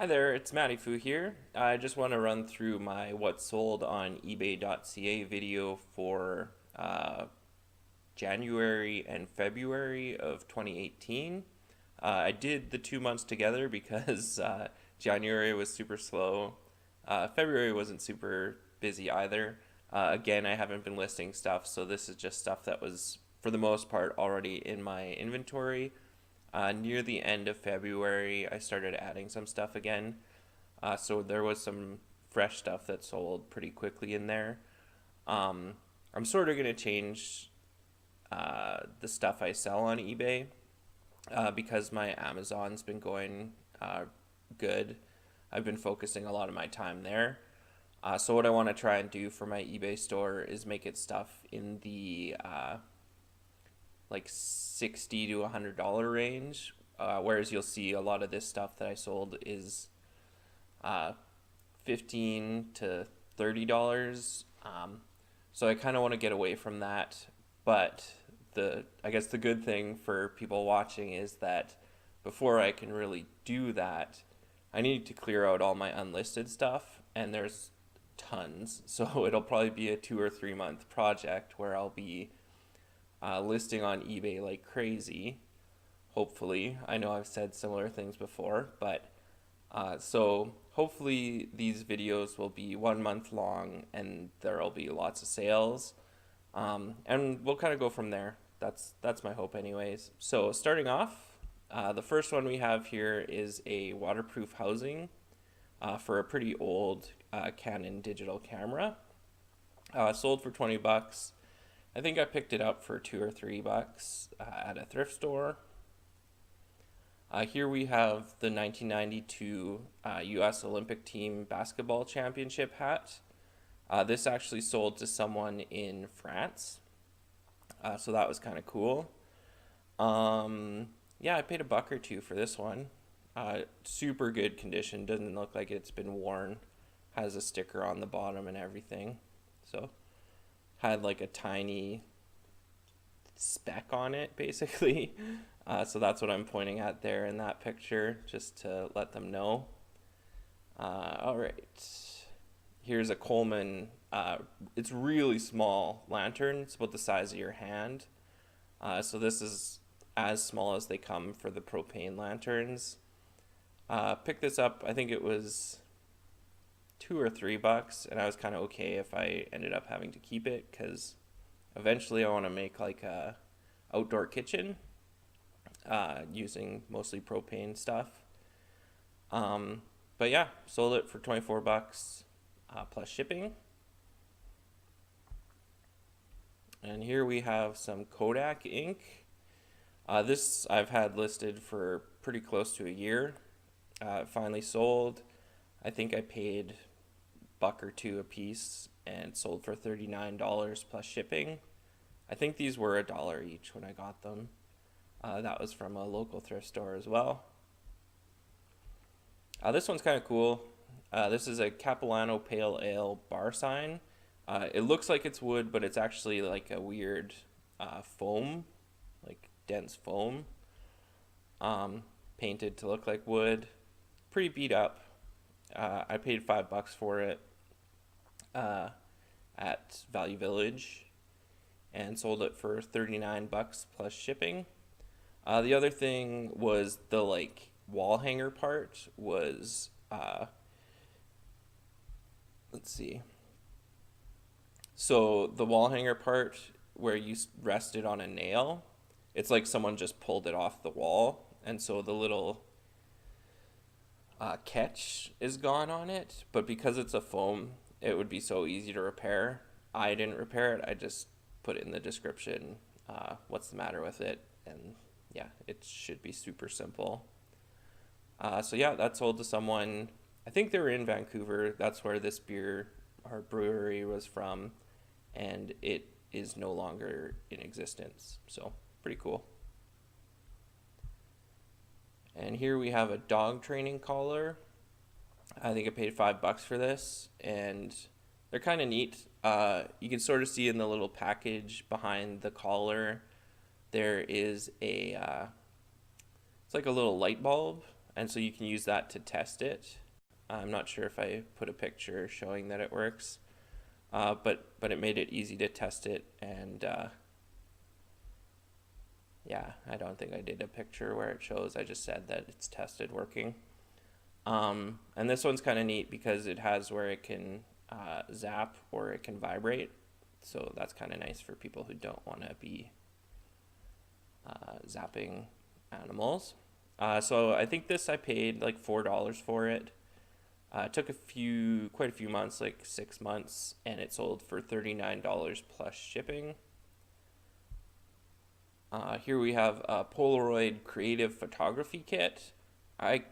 Hi there, it's mattyfu here. I just want to run through my what sold on ebay.ca video for January and February of 2018. I did the 2 months together because January was super slow. February wasn't super busy either. Again, I haven't been listing stuff, so this is just stuff that was, for the most part, already in my inventory. Near the end of February, I started adding some stuff again. So there was some fresh stuff that sold pretty quickly in there. Um, I'm sort of going to change the stuff I sell on eBay because my Amazon's been going good. I've been focusing a lot of my time there. So what I want to try and do for my eBay store is make it stuff in the like $60 to $100 range. Whereas you'll see a lot of this stuff that I sold is uh, $15 to $30. So I kind of want to get away from that. But I guess the good thing for people watching is that before I can really do that, I need to clear out all my unlisted stuff, and there's tons. So it'll probably be a 2 or 3 month project where I'll be listing on eBay like crazy. Hopefully, I know I've said similar things before, but so hopefully these videos will be 1 month long and there'll be lots of sales, and we'll kind of go from there. That's my hope, anyways. So starting off, the first one we have here is a waterproof housing for a pretty old Canon digital camera. Sold for 20 bucks. I think I picked it up for $2 or $3 at a thrift store. Here we have the 1992 U.S. Olympic Team Basketball Championship hat. This actually sold to someone in France, so that was kind of cool. Yeah, I paid $1 or $2 for this one. Super good condition, doesn't look like it's been worn. Has a sticker on the bottom and everything. So had like a tiny speck on it, basically. So that's what I'm pointing at there in that picture, just to let them know. All right. Here's a Coleman. It's really small lantern. It's about the size of your hand. So this is as small as they come for the propane lanterns. Picked this up, I think it was $2 or $3, and I was kind of okay if I ended up having to keep it because eventually I want to make like a outdoor kitchen using mostly propane stuff. But yeah, sold it for 24 bucks plus shipping. And here we have some Kodak ink. This I've had listed for pretty close to a year. Finally sold. I think I paid $1 or $2 a piece and sold for $39 plus shipping. I think these were $1 each when I got them. That was from a local thrift store as well. This one's kind of cool. This is a Capilano Pale Ale bar sign. It looks like it's wood, but it's actually like a weird foam, like dense foam, painted to look like wood. Pretty beat up. I paid $5 for it at Value Village and sold it for 39 bucks plus shipping. The other thing was the like wall hanger part was let's see. So the wall hanger part where you rest it on a nail, it's like someone just pulled it off the wall, and so the little catch is gone on it. But because it's a foam, it would be so easy to repair. I didn't repair it. I just put it in the description what's the matter with it, and yeah, it should be super simple. So yeah, that sold to someone. I think they were in Vancouver. That's where this beer or brewery was from, and it is no longer in existence. So pretty cool. And here we have a dog training collar. I think I paid $5 for this, and they're kind of neat. You can sort of see in the little package behind the collar, there is a, it's like a little light bulb, and so you can use that to test it. I'm not sure if I put a picture showing that it works, but it made it easy to test it, and yeah, I don't think I did a picture where it shows. I just said that it's tested working. And this one's kind of neat because it has where it can zap or it can vibrate. So that's kind of nice for people who don't want to be zapping animals. So I think this I paid like $4 for it. It took quite a few months, like 6 months, and it sold for $39 plus shipping. Here we have a Polaroid creative photography kit. I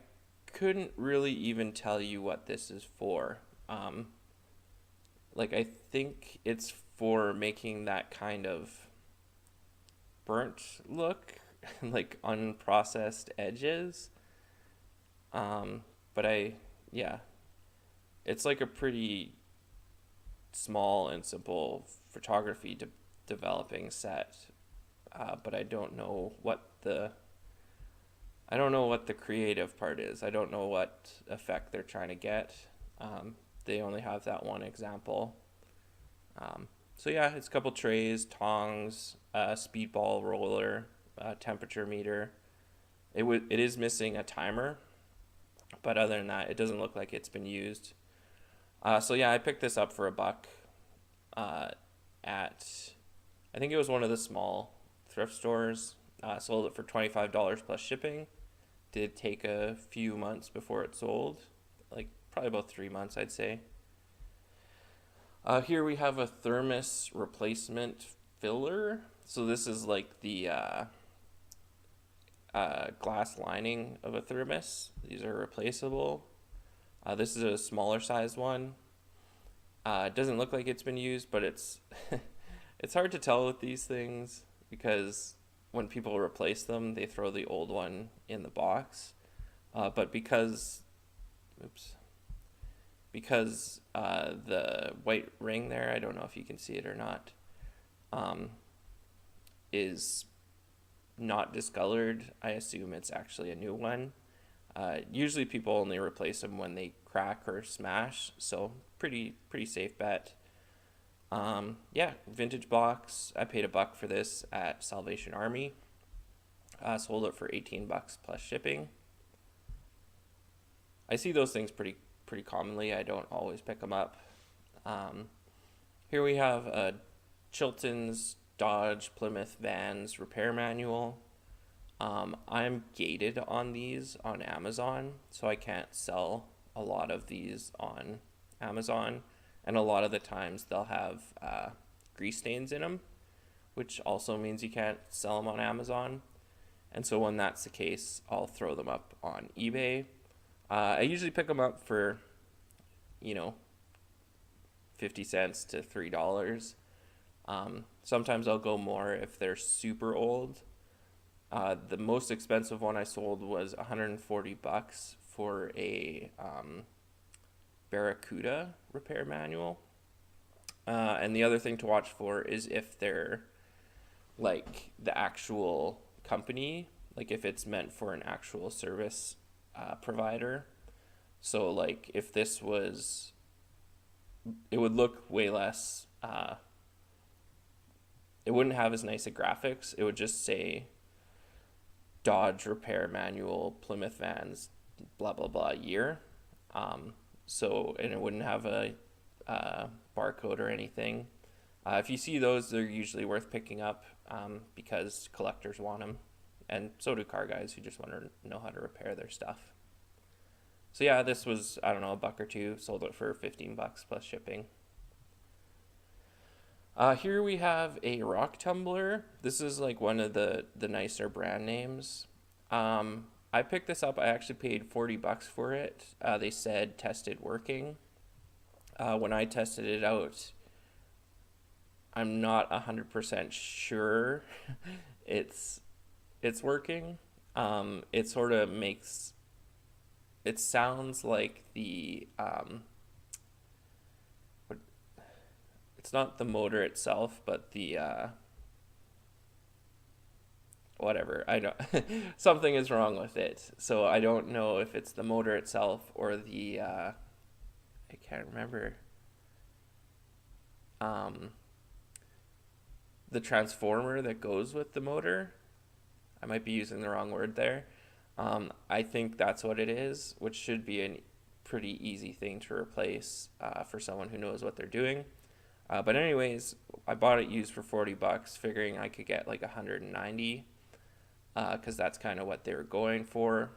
couldn't really even tell you what this is for. Like I think it's for making that kind of burnt look, like unprocessed edges. But yeah, it's like a pretty small and simple photography developing set. But I don't know what the creative part is. I don't know what effect they're trying to get. They only have that one example. So yeah, it's a couple trays, tongs, speedball roller, temperature meter. It is missing a timer, but other than that, it doesn't look like it's been used. So yeah, I picked this up for $1 at, I think it was one of the small thrift stores. Sold it for $25 plus shipping. Did take a few months before it sold, like probably about 3 months, I'd say. Here we have a thermos replacement filler. So this is like the glass lining of a thermos. These are replaceable. This is a smaller size one. It doesn't look like it's been used, but it's it's hard to tell with these things because when people replace them, they throw the old one in the box. But because the white ring there, I don't know if you can see it or not, is not discolored, I assume it's actually a new one. Usually people only replace them when they crack or smash, so pretty safe bet. Yeah, vintage box. I paid $1 for this at Salvation Army. Sold it for $18 plus shipping. I see those things pretty commonly. I don't always pick them up. Here we have a Chilton's Dodge Plymouth Vans repair manual. I'm gated on these on Amazon, so I can't sell a lot of these on Amazon. And a lot of the times they'll have grease stains in them, which also means you can't sell them on Amazon. And so when that's the case, I'll throw them up on eBay. I usually pick them up for, 50 cents to $3. Sometimes I'll go more if they're super old. The most expensive one I sold was $140 for a Barracuda repair manual. And the other thing to watch for is if they're like the actual company, like if it's meant for an actual service provider. So like if this was, it would look way less, it wouldn't have as nice a graphics. It would just say Dodge repair manual, Plymouth Vans, blah, blah, blah year. And it wouldn't have a barcode or anything. If you see those, they're usually worth picking up because collectors want them. And so do car guys who just want to know how to repair their stuff. So yeah, this was, I don't know, $1 or $2. Sold it for $15 plus shipping. Here we have a rock tumbler. This is like one of the nicer brand names. I picked this up. I actually paid $40 for it. They said tested working. When I tested it out, I'm not 100% sure it's working. It sort of makes, it sounds like it's not the motor itself, but whatever. I don't something is wrong with it. So I don't know if it's the motor itself or the I can't remember um the transformer that goes with the motor. I might be using the wrong word there. I think that's what it is, which should be a pretty easy thing to replace for someone who knows what they're doing. But anyways, I bought it used for 40 bucks, figuring I could get like 190, because that's kind of what they were going for.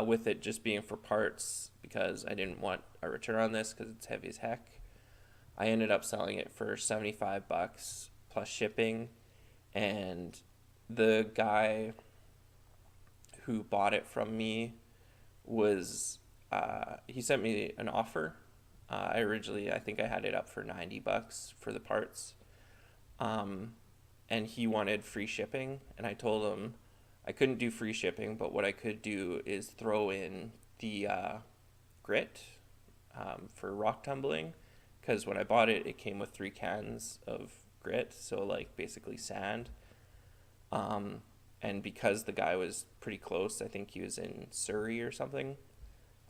With it just being for parts, because I didn't want a return on this because it's heavy as heck. I ended up selling it for 75 bucks plus shipping, and the guy who bought it from me was he sent me an offer. I think I had it up for 90 bucks for the parts, and he wanted free shipping, and I told him I couldn't do free shipping, but what I could do is throw in the grit for rock tumbling, because when I bought it, it came with 3 cans of grit, so like basically sand. And because the guy was pretty close, I think he was in Surrey or something,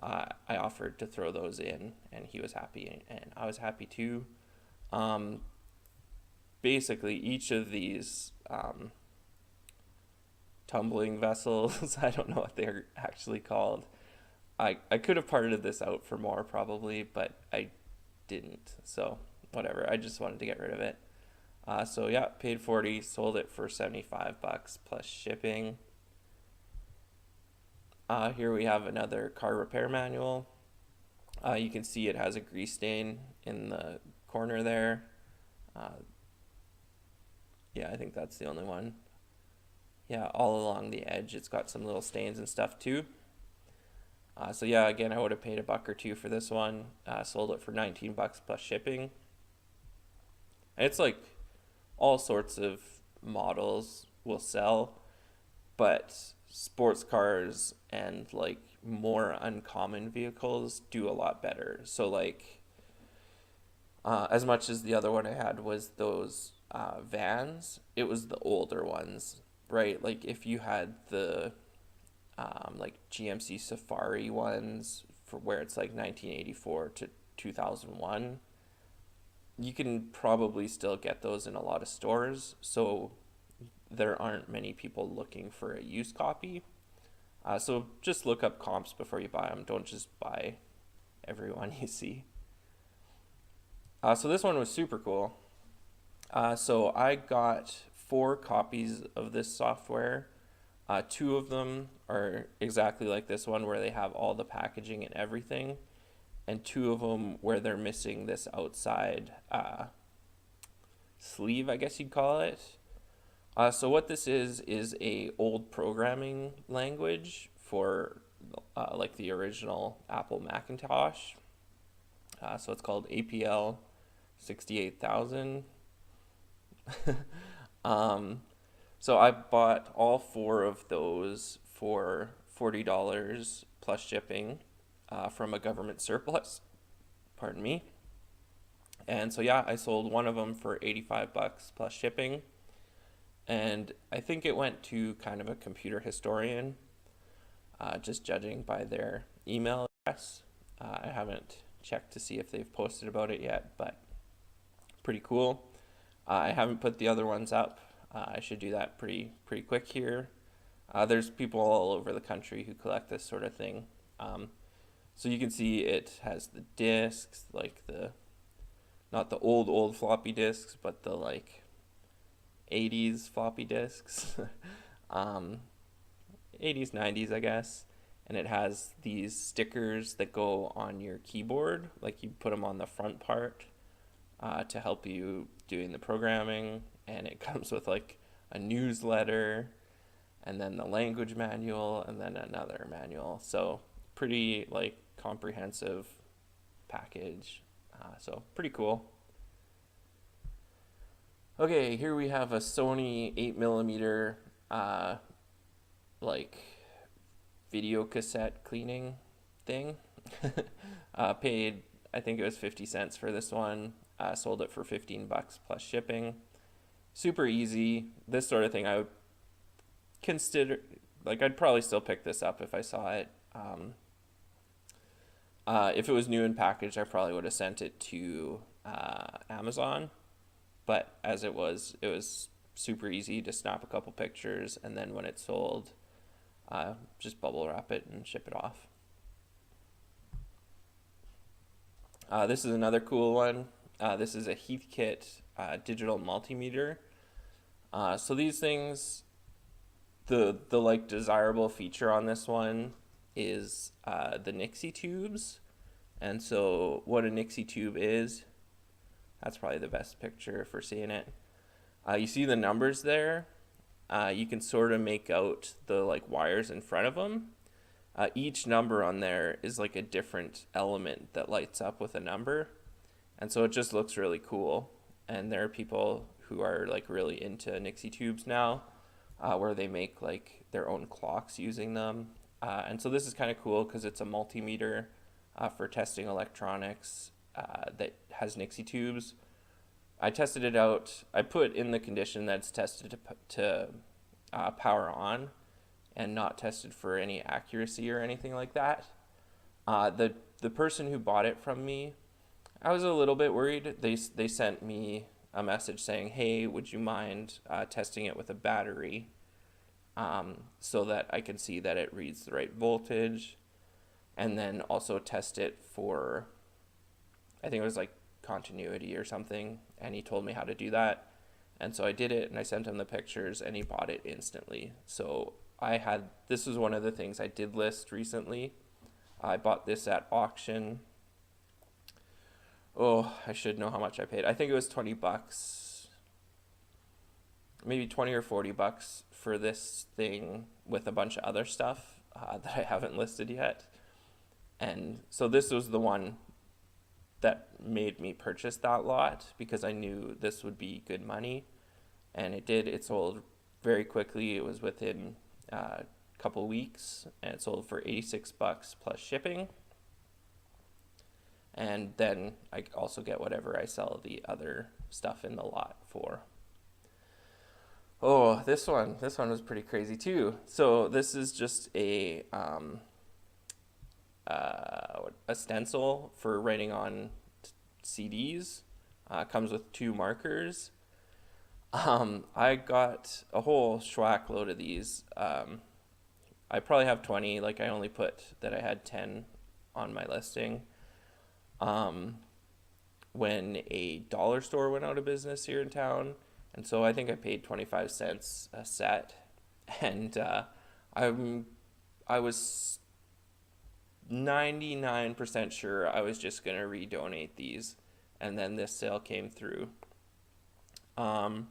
I offered to throw those in, and he was happy, and I was happy too. Um, Basically, each of these tumbling vessels, I don't know what they're actually called. I could have parted this out for more probably, but I didn't. So whatever, I just wanted to get rid of it. So yeah, paid 40, sold it for 75 bucks plus shipping. Here we have another car repair manual. You can see it has a grease stain in the corner there. Yeah, I think that's the only one. Yeah, all along the edge, it's got some little stains and stuff too. So yeah, again, I would have paid a buck or two for this one. Sold it for 19 bucks plus shipping. And it's like all sorts of models will sell, but sports cars and like more uncommon vehicles do a lot better. So like as much as the other one I had was those vans, it was the older ones, right? Like if you had the like GMC Safari ones for where it's like 1984 to 2001, you can probably still get those in a lot of stores. So there aren't many people looking for a used copy. So just look up comps before you buy them. Don't just buy every one you see. So this one was super cool. So I got 4 copies of this software. 2 of them are exactly like this one where they have all the packaging and everything, and 2 of them where they're missing this outside sleeve, I guess you'd call it. So what this is a old programming language for like the original Apple Macintosh. So it's called APL 68000. So I bought all 4 of those for $40 plus shipping from a government surplus. Pardon me. And so yeah, I sold one of them for 85 bucks plus shipping. And I think it went to kind of a computer historian, just judging by their email address. I haven't checked to see if they've posted about it yet, but pretty cool. I haven't put the other ones up. I should do that pretty quick here. There's people all over the country who collect this sort of thing. So you can see it has the discs, like not the old floppy disks, but the like 80s floppy disks. 80s, 90s, I guess. And it has these stickers that go on your keyboard, like you put them on the front part to help you doing the programming. And it comes with like a newsletter, and then the language manual, and then another manual. So pretty like comprehensive package. So pretty cool. Okay, here we have a Sony 8mm like video cassette cleaning thing. Paid, I think it was 50 cents for this one. Sold it for 15 bucks plus shipping. Super easy. This sort of thing I would consider, like, I'd probably still pick this up if I saw it. If it was new in package, I probably would have sent it to Amazon. But as it was super easy to snap a couple pictures, and then when it's sold, just bubble wrap it and ship it off. This is another cool one. This is a Heathkit digital multimeter. So these things, the like desirable feature on this one is the Nixie tubes. And so what a Nixie tube is, that's probably the best picture for seeing it. You see the numbers there. You can sort of make out the like wires in front of them. Each number on there is like a different element that lights up with a number. And so it just looks really cool. And there are people who are like really into Nixie tubes now, where they make like their own clocks using them. And so this is kind of cool because it's a multimeter for testing electronics that has Nixie tubes. I tested it out. I put in the condition that it's tested to power on and not tested for any accuracy or anything like that. The person who bought it from me, I was a little bit worried. They sent me a message saying, hey, would you mind testing it with a battery so that I can see that it reads the right voltage, and then also test it for, I think it was like continuity or something, and he told me how to do that. And so I did it, and I sent him the pictures, and he bought it instantly. So this was one of the things I did list recently. I bought this at auction. Oh, I should know how much I paid. I think it was $20, maybe 20 or $40 for this thing with a bunch of other stuff that I haven't listed yet. And so this was the one that made me purchase that lot because I knew this would be good money. And it did. It sold very quickly. It was within a couple weeks, and it sold for $86 plus shipping. And then I also get whatever I sell the other stuff in the lot for. Oh, this one was pretty crazy too. So this is just a stencil for writing on CDs. Comes with 2 markers. I got a whole schwack load of these. I probably have 20. Like, I only put that I had 10 on my listing. When a dollar store went out of business here in town, and so I think I paid 25 cents a set, and I was 99% sure I was just gonna redonate these, and then this sale came through. And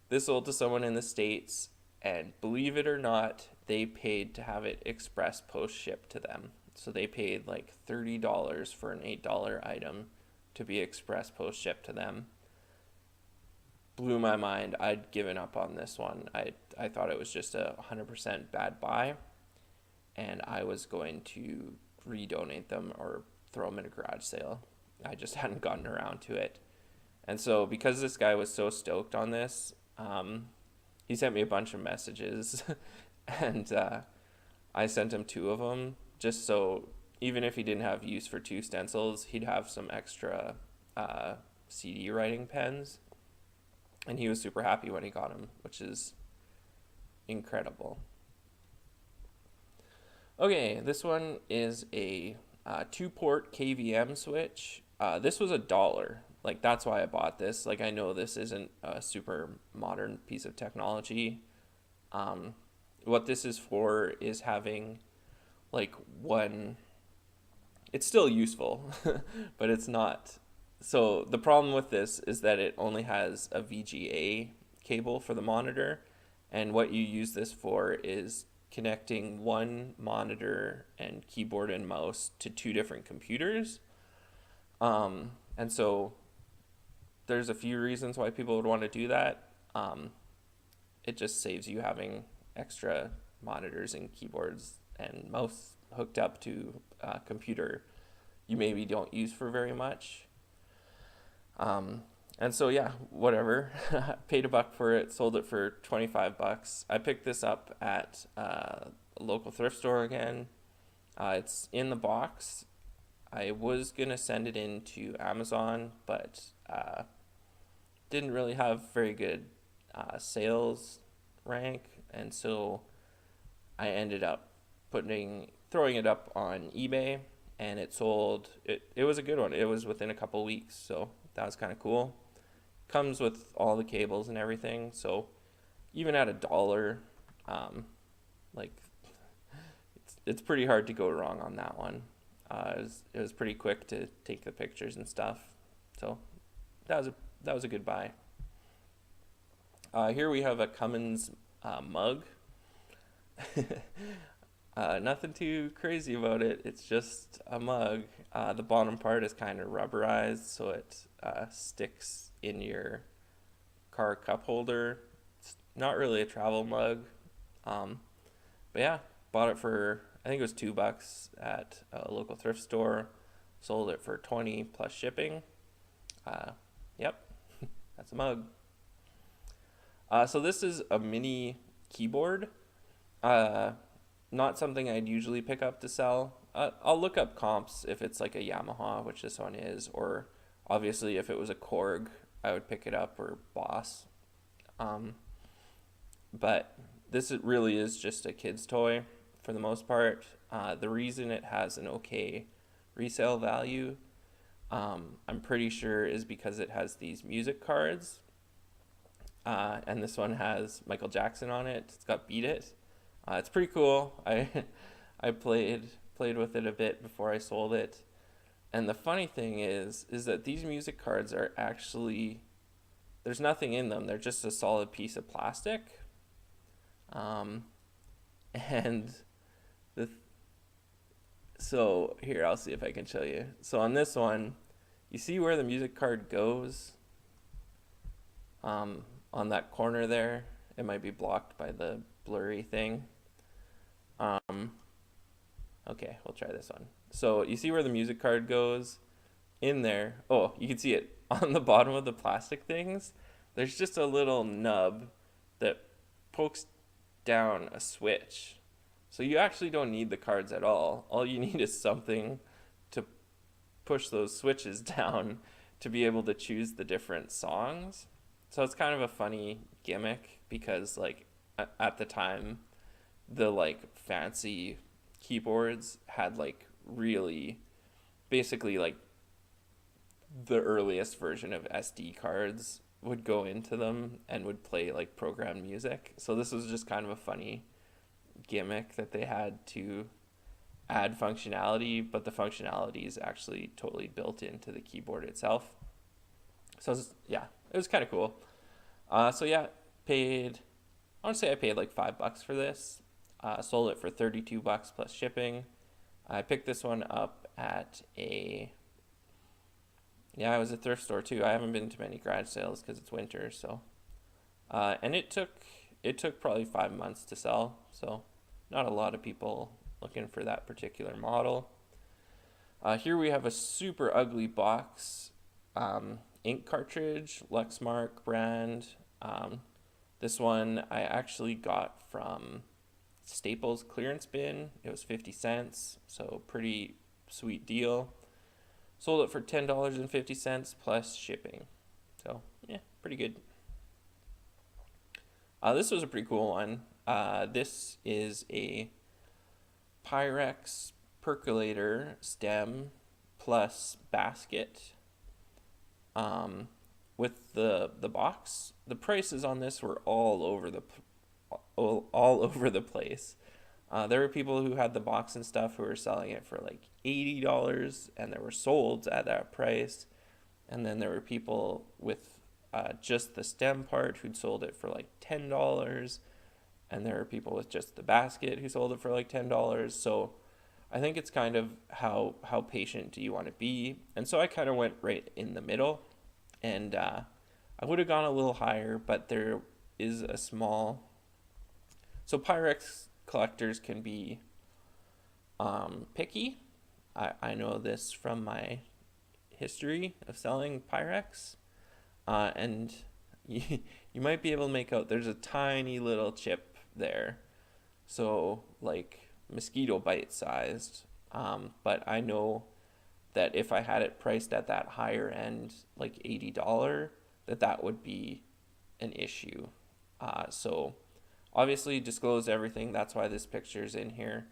this sold to someone in the States, and believe it or not, they paid to have it express post shipped to them. So they paid like $30 for an $8 item to be express post shipped to them. Blew my mind. I'd given up on this one. I thought it was just a 100% bad buy, and I was going to redonate them or throw them in a garage sale. I just hadn't gotten around to it. And so because this guy was so stoked on this, he sent me a bunch of messages and I sent him 2 of them just so even if he didn't have use for 2 stencils, he'd have some extra CD writing pens. And he was super happy when he got them, which is incredible. Okay, this one is a 2-port KVM switch. This was $1. Like, that's why I bought this. Like, I know this isn't a super modern piece of technology. What this is for is having like one, it's still useful, but it's not. So the problem with this is that it only has a VGA cable for the monitor, and what you use this for is connecting one monitor and keyboard and mouse to 2 different computers. And so there's a few reasons why people would want to do that. It just saves you having extra monitors and keyboards and mouse hooked up to a computer you maybe don't use for very much. And so yeah, whatever. Paid $1 for it, sold it for 25 bucks. I picked this up at a local thrift store again. It's in the box. I was gonna send it into Amazon, but didn't really have very good sales rank, and so I ended up throwing it up on eBay, and it sold. It was a good one. It was within a couple weeks, so that was kind of cool. Comes with all the cables and everything, so even at $1, um, like it's pretty hard to go wrong on that one. It was pretty quick to take the pictures and stuff, so that was a good buy. Here we have a Cummins mug. Nothing too crazy about it. It's just a mug. The bottom part is kind of rubberized, so it sticks in your car cup holder. It's not really a travel mug. Um, but yeah, bought it for, I think it was $2 at a local thrift store. Sold it for 20 plus shipping. Uh, yep, that's a mug. So this is a mini keyboard. Uh, Not something I'd usually pick up to sell. I'll look up comps if it's like a Yamaha, which this one is, or obviously if it was a Korg, I would pick it up, or Boss. Um, but this really is just a kid's toy for the most part. The reason it has an okay resale value, I'm pretty sure, is because it has these music cards. And this one has Michael Jackson on it. It's got Beat It. It's pretty cool. I played with it a bit before I sold it. And the funny thing is that these music cards are actually, there's nothing in them. They're just a solid piece of plastic. Um, and the so here, I'll see if I can show you. So on this one, you see where the music card goes? On that corner there, it might be blocked by the blurry thing. Um, okay, we'll try this one. So you see where the music card goes in there? Oh, you can see it on the bottom of the plastic things. There's just a little nub that pokes down a switch. So you actually don't need the cards at all. All you need is something to push those switches down to be able to choose the different songs. So it's kind of a funny gimmick because like at the time the like fancy keyboards had like really basically like the earliest version of SD cards would go into them and would play like programmed music. So this was just kind of a funny gimmick that they had to add functionality, but the functionality is actually totally built into the keyboard itself. So yeah, it was kind of cool. So yeah, I want to say I paid like $5 for this. Sold it for $32 plus shipping. I picked this one up at it was a thrift store too. I haven't been to many garage sales because it's winter, so. And it took probably 5 months to sell, so not a lot of people looking for that particular model. Here we have a super ugly box, ink cartridge, Lexmark brand. This one I actually got from Staples clearance bin. It was 50 cents, so pretty sweet deal. Sold it for $10.50 plus shipping. So yeah, pretty good. This was a pretty cool one. This is a Pyrex percolator stem plus basket. With the box, the prices on this were all over the place. There were people who had the box and stuff who were selling it for like $80, and there were solds at that price. And then there were people with just the stem part who'd sold it for like $10, and there were people with just the basket who sold it for like $10. So I think it's kind of how patient do you want to be, and so I kind of went right in the middle, and I would have gone a little higher, but there is a small. So Pyrex collectors can be picky. I know this from my history of selling Pyrex. And you might be able to make out there's a tiny little chip there. So like mosquito bite sized. But I know that if I had it priced at that higher end, like $80, that would be an issue. So obviously disclose everything. That's why this picture is in here.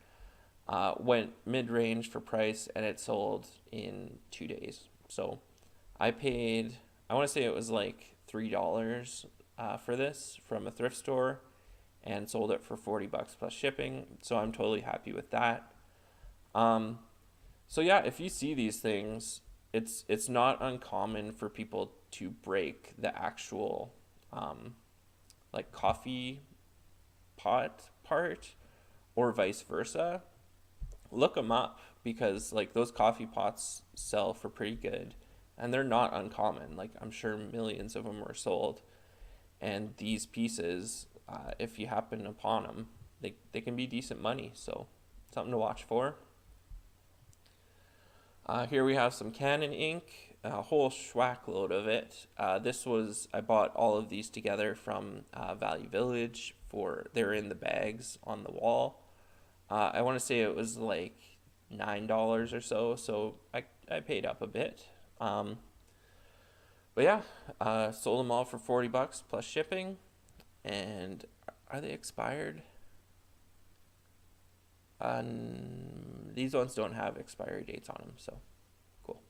Went mid-range for price and it sold in 2 days. So I paid, I want to say it was like $3 for this from a thrift store and sold it for $40 plus shipping. So I'm totally happy with that. So yeah, if you see these things, it's not uncommon for people to break the actual like coffee pot part or vice versa. Look them up because like those coffee pots sell for pretty good and they're not uncommon. Like I'm sure millions of them were sold, and these pieces, if you happen upon them, they can be decent money. So something to watch for. Here we have some Canon ink, a whole schwack load of it. I bought all of these together from Value Village they're in the bags on the wall. I want to say it was like $9 or so I paid up a bit. But yeah, sold them all for $40 plus shipping. And are they expired? These ones don't have expiry dates on them, so cool.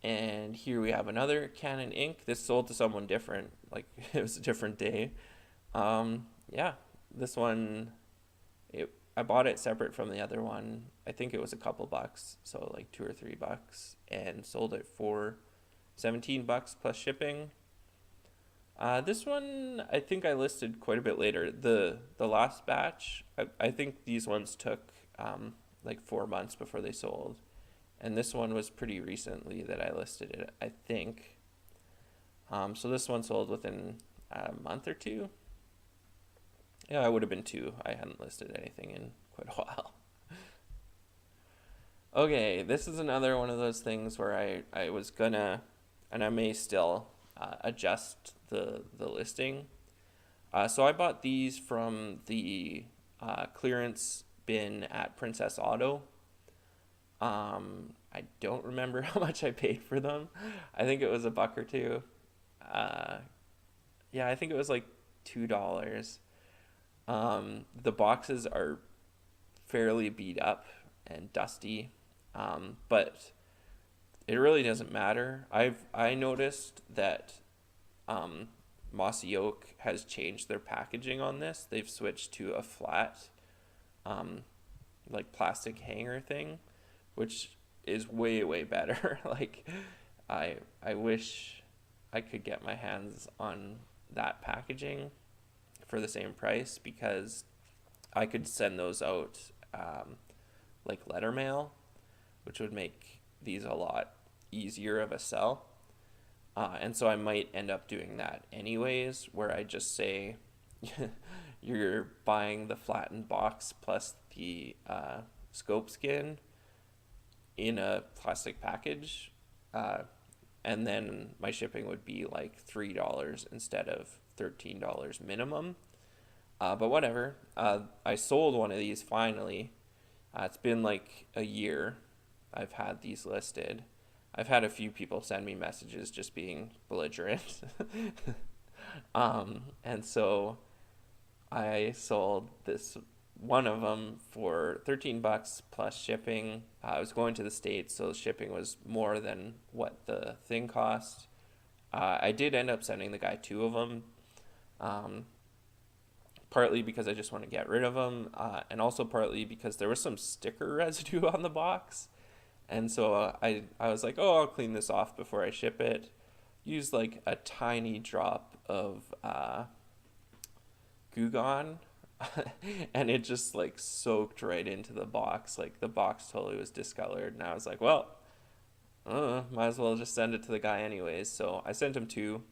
And here we have another Canon ink. This sold to someone different, like it was a different day. Yeah, this one, I bought it separate from the other one. I think it was a couple bucks, so like $2 or $3, and sold it for $17 plus shipping. This one, I think I listed quite a bit later. The last batch, I think these ones took like 4 months before they sold. And this one was pretty recently that I listed it, I think. So this one sold within a month or two. Yeah, it would have been 2. I hadn't listed anything in quite a while. Okay, this is another one of those things where I was gonna, and I may still adjust the listing. So I bought these from the clearance bin at Princess Auto. I don't remember how much I paid for them. I think it was $1 or $2. Yeah, I think it was like $2. The boxes are fairly beat up and dusty, but it really doesn't matter. I noticed that Mossy Oak has changed their packaging on this. They've switched to a flat, like plastic hanger thing, which is way better. Like, I wish I could get my hands on that packaging for the same price, because I could send those out like letter mail, which would make these a lot easier of a sell. And so I might end up doing that anyways, where I just say you're buying the flattened box plus the scope skin in a plastic package, and then my shipping would be like $3 instead of $13 minimum. But whatever. I sold one of these finally. It's been like a year I've had these listed. I've had a few people send me messages just being belligerent. And so I sold this one of them for $13 plus shipping. I was going to the States, so shipping was more than what the thing cost. I did end up sending the guy 2 of them, partly because I just want to get rid of them, and also partly because there was some sticker residue on the box. And so I was like, oh, I'll clean this off before I ship it. Used like a tiny drop of Goo Gone, and it just like soaked right into the box. Like the box totally was discolored, and I was like, well, might as well just send it to the guy anyways. So I sent him 2.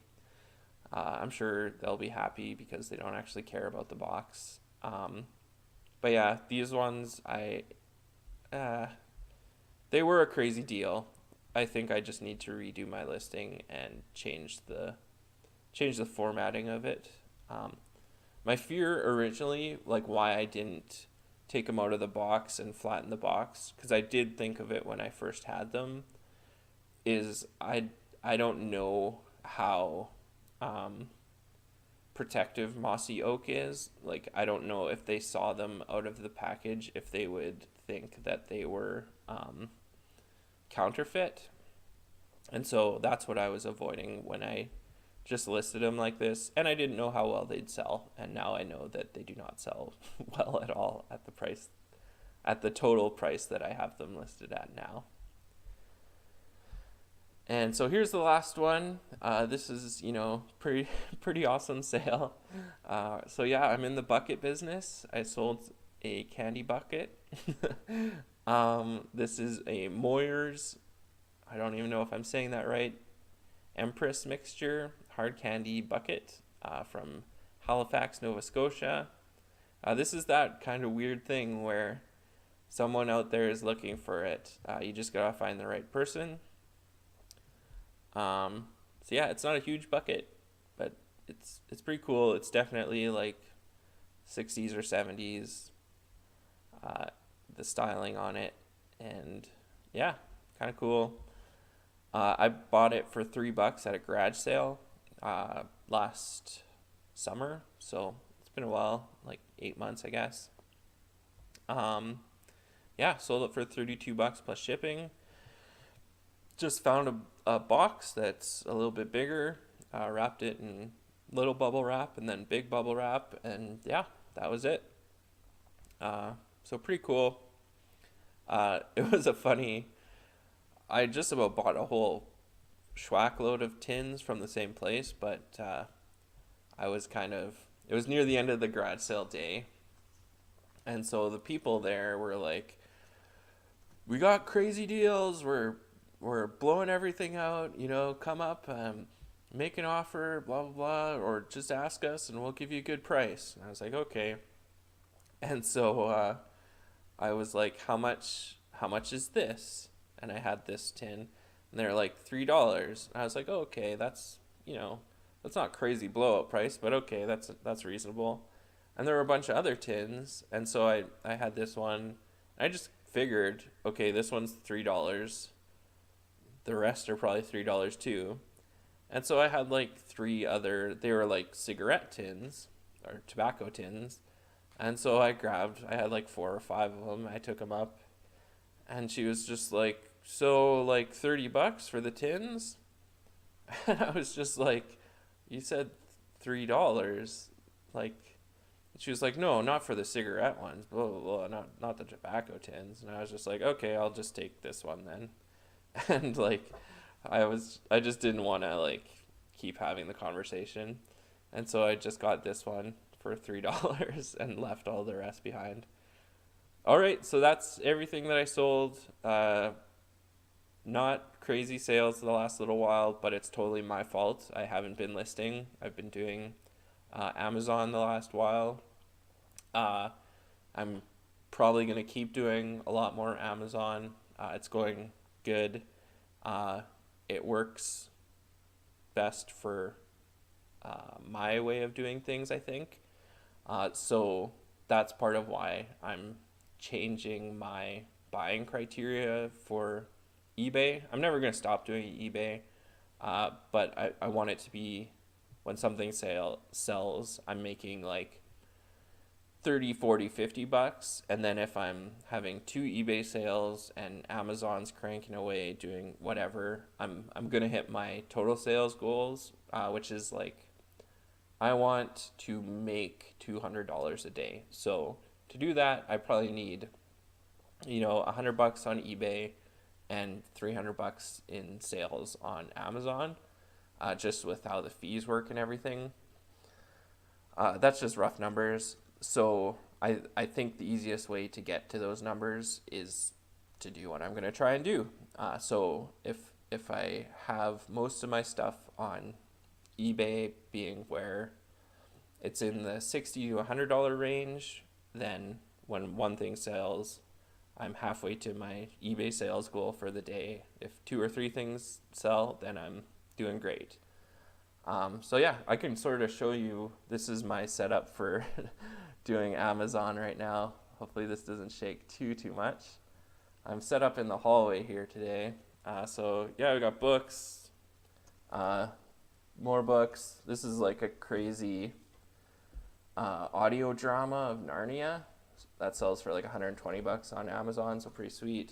I'm sure they'll be happy because they don't actually care about the box. But yeah, these ones, they were a crazy deal. I think I just need to redo my listing and change the formatting of it. Um, my fear originally, like why I didn't take them out of the box and flatten the box, because I did think of it when I first had them, is I don't know how um, protective mossy oak is. Like I don't know if they saw them out of the package, if they would think that they were counterfeit. And so that's what I was avoiding when I just listed them like this. And I didn't know how well they'd sell. And now I know that they do not sell well at all at the price, at the total price that I have them listed at now. And so here's the last one. This is, pretty awesome sale. So yeah, I'm in the bucket business. I sold a candy bucket. This is a Moyer's, I don't even know if I'm saying that right, Empress mixture hard candy bucket from Halifax, Nova Scotia. This is that kind of weird thing where someone out there is looking for it. You just gotta find the right person. So yeah, it's not a huge bucket, but it's pretty cool. It's definitely like 60s or 70s, the styling on it, and yeah, kind of cool. I bought it for $3 at a garage sale last summer, so it's been a while, like 8 months, I guess. Yeah, sold it for $32 plus shipping. Just found a box that's a little bit bigger, wrapped it in little bubble wrap and then big bubble wrap, and yeah, that was it. So pretty cool. It was I just about bought a whole schwack load of tins from the same place, but it was near the end of the garage sale day, and so the people there were like, we got crazy deals, we're blowing everything out, come up, make an offer, blah, blah, blah, or just ask us and we'll give you a good price. And I was like, okay. And so I was like, how much is this? And I had this tin, and they're like $3. And I was like, oh, okay, that's not crazy blowout price, but okay, that's reasonable. And there were a bunch of other tins, and so I had this one. I just figured, okay, this one's $3. The rest are probably $3 too. And so I had like they were like cigarette tins or tobacco tins. And so I had like 4 or 5 of them. I took them up, and she was just like, so like $30 for the tins? And I was just like, you said $3. Like, she was like, no, not for the cigarette ones, blah, blah, blah, not the tobacco tins. And I was just like, okay, I'll just take this one then. And like I just didn't want to like keep having the conversation, and so I just got this one for $3 and left all the rest behind. All right, so that's everything that I sold. Not crazy sales the last little while, but it's totally my fault. I haven't been listing. I've been doing Amazon the last while. I'm probably going to keep doing a lot more Amazon. It's going good. It works best for my way of doing things, I think. So that's part of why I'm changing my buying criteria for eBay. I'm never going to stop doing eBay, but I want it to be, when something sells, I'm making like 30, 40, $50, and then if I'm having 2 eBay sales and Amazon's cranking away doing whatever, I'm gonna hit my total sales goals, which is like, I want to make $200 a day. So to do that, I probably need $100 on eBay and $300 in sales on Amazon, just with how the fees work and everything. That's just rough numbers. So I think the easiest way to get to those numbers is to do what I'm going to try and do. So if I have most of my stuff on eBay being where it's in the $60 to $100 range, then when one thing sells, I'm halfway to my eBay sales goal for the day. If 2 or 3 things sell, then I'm doing great. So yeah, I can sort of show you, this is my setup for doing Amazon right now. Hopefully this doesn't shake too much. I'm set up in the hallway here today. So yeah, we got books, more books. This is like a crazy audio drama of Narnia. That sells for like 120 bucks on Amazon, so pretty sweet.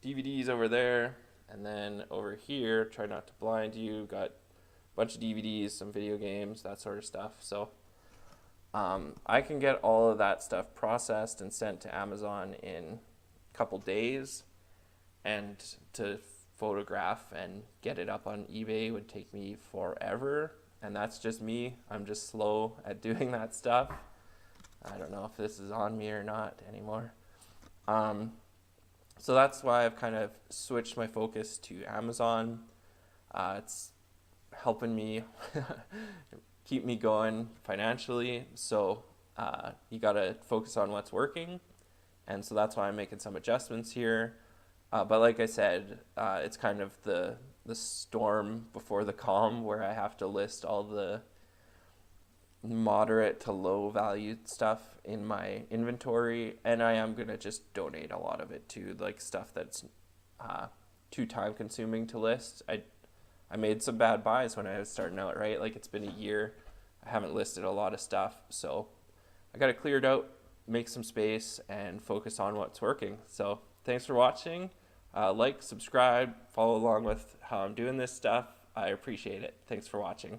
DVDs over there, and then over here, try not to blind you, got a bunch of DVDs, some video games, that sort of stuff. So I can get all of that stuff processed and sent to Amazon in a couple days, and to photograph and get it up on eBay would take me forever, and that's just me. I'm just slow at doing that stuff. I don't know if this is on me or not anymore. So that's why I've kind of switched my focus to Amazon. It's helping me keep me going financially. So you got to focus on what's working. And so that's why I'm making some adjustments here. But like I said, it's kind of the storm before the calm, where I have to list all the moderate to low value stuff in my inventory, and I am gonna just donate a lot of it to like stuff that's too time consuming to list. I made some bad buys when I was starting out, right? Like, it's been a year, I haven't listed a lot of stuff, so I got it cleared out, make some space, and focus on what's working. So thanks for watching. Like, subscribe, follow along with how I'm doing this stuff. I appreciate it. Thanks for watching.